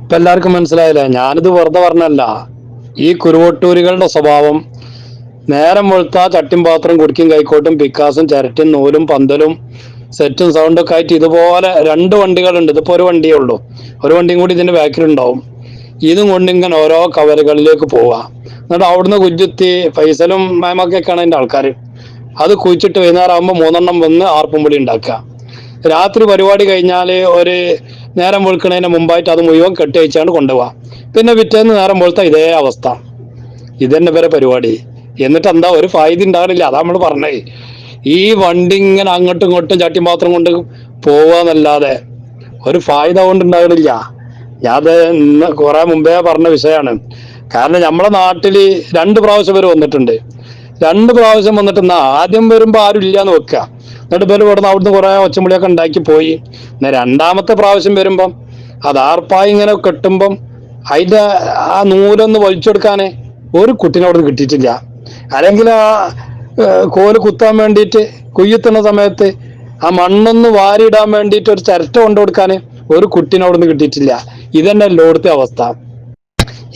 ഇപ്പൊ എല്ലാവർക്കും മനസ്സിലായില്ലേ? ഞാനിത് വെറുതെ പറഞ്ഞല്ല. ഈ കുരുവട്ടൂരികളുടെ സ്വഭാവം നേരം വെളുത്താ ചട്ടിയും പാത്രം കുടിക്കും കൈക്കോട്ടും പിക്കാസും ചിരട്ടും നൂലും പന്തലും സെറ്റും സൗണ്ടും ഒക്കെ ആയിട്ട് ഇതുപോലെ രണ്ട് വണ്ടികളുണ്ട്. ഇതിപ്പോ ഒരു വണ്ടിയേ ഉള്ളൂ. ഒരു വണ്ടിയും കൂടി ഇതിന്റെ ബാക്കിലുണ്ടാവും. ഇതും കൊണ്ടിങ്ങനെ ഓരോ കവലകളിലേക്ക് പോവാ. എന്നിട്ട് അവിടുന്ന് കുഞ്ചുത്തി ഫൈസലും മേമൊക്കെയാണ് അതിന്റെ ആൾക്കാർ. അത് കുഴിച്ചിട്ട് വൈകുന്നേരം ആകുമ്പോൾ 3 വന്ന് ആർപ്പും പൊടി ഉണ്ടാക്കുക. രാത്രി പരിപാടി കഴിഞ്ഞാല് ഒരു നേരം വെളുക്കണതിന് മുമ്പായിട്ട് അത് മുഴുവൻ കെട്ടി അയച്ചാണ്ട് കൊണ്ടുപോവാ. പിന്നെ പിറ്റേന്ന് നേരം വെളുത്ത ഇതേ അവസ്ഥ. ഇതന്നെ വരെ പരിപാടി. എന്നിട്ട് എന്താ ഒരു ഫായ്ദ ഉണ്ടാകണില്ല. അതാ നമ്മൾ പറഞ്ഞേ. ഈ വണ്ടി ഇങ്ങനെ അങ്ങോട്ടും ഇങ്ങോട്ടും ചട്ടിയും പാത്രം കൊണ്ട് പോവാന്നല്ലാതെ ഒരു ഫായ്ദ കൊണ്ട് ഉണ്ടാകണില്ല. ഞാനത് ഇന്ന് കുറെ മുമ്പേ പറഞ്ഞ വിഷയമാണ്. കാരണം നമ്മളെ നാട്ടില് 2 പ്രാവശ്യം വരെ വന്നിട്ടുണ്ട്. 2 പ്രാവശ്യം വന്നിട്ട് ആദ്യം വരുമ്പോ ആരും ഇല്ലാന്ന് വെക്കുക. എന്നിട്ട് ബല് ഇവിടുന്ന് അവിടുന്ന് കുറെ ഒച്ചമുളിയൊക്കെ ഉണ്ടാക്കി പോയി. എന്നാൽ 2ാമത്തെ പ്രാവശ്യം വരുമ്പം അത് ആർപ്പായി ഇങ്ങനെ കെട്ടുമ്പം അതിന്റെ ആ നൂലൊന്ന് വലിച്ചെടുക്കാനേ ഒരു കുട്ടീനെ അവിടുന്ന് കിട്ടിയിട്ടില്ല. അല്ലെങ്കിൽ ആ കോല് കുത്താൻ വേണ്ടിയിട്ട് കുയ്യത്തുന്ന സമയത്ത് ആ മണ്ണൊന്ന് വാരിയിടാൻ വേണ്ടിയിട്ട് ഒരു ചിരട്ട കൊണ്ടു കൊടുക്കാന് ഒരു കുട്ടീനെ അവിടുന്ന് കിട്ടിയിട്ടില്ല. ഇതന്നെ എല്ലായിടത്തെ അവസ്ഥ.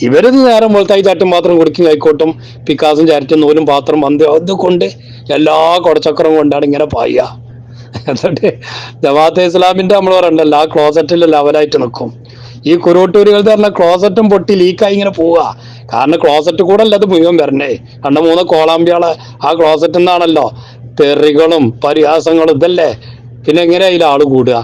ഇവരിത് നേരം പോലത്തെ ഈ ചട്ടും പാത്രം കുടിക്കും കൈക്കോട്ടും പിക്കാസും ചരറ്റും നൂലും പാത്രം പന്ത് അത് കൊണ്ട് എല്ലാ കുടച്ചക്രം കൊണ്ടാണ് ഇങ്ങനെ പായുക. എന്നിട്ട് ജമാഅത്തെ ഇസ്ലാമിന്റെ നമ്മൾ പറയണ്ടല്ലോ, ആ ക്ലോസറ്റിൽ ലെവലായിട്ട് നിൽക്കും. ഈ കുരുവട്ടൂരുകൾ പറഞ്ഞ ക്ലോസറ്റും പൊട്ടി ലീക്കായി ഇങ്ങനെ പോവുക. കാരണം ക്ലോസറ്റ് കൂടെ അല്ല അത് മുഴുവൻ വരണേ. 2-3 കോളാമ്പിയാളെ ആ ക്ലോസറ്റിൽ നിന്നാണല്ലോ തെറികളും പരിഹാസങ്ങളും ഇതല്ലേ. പിന്നെ എങ്ങനെയാ അതിൽ ആള് കൂടുക?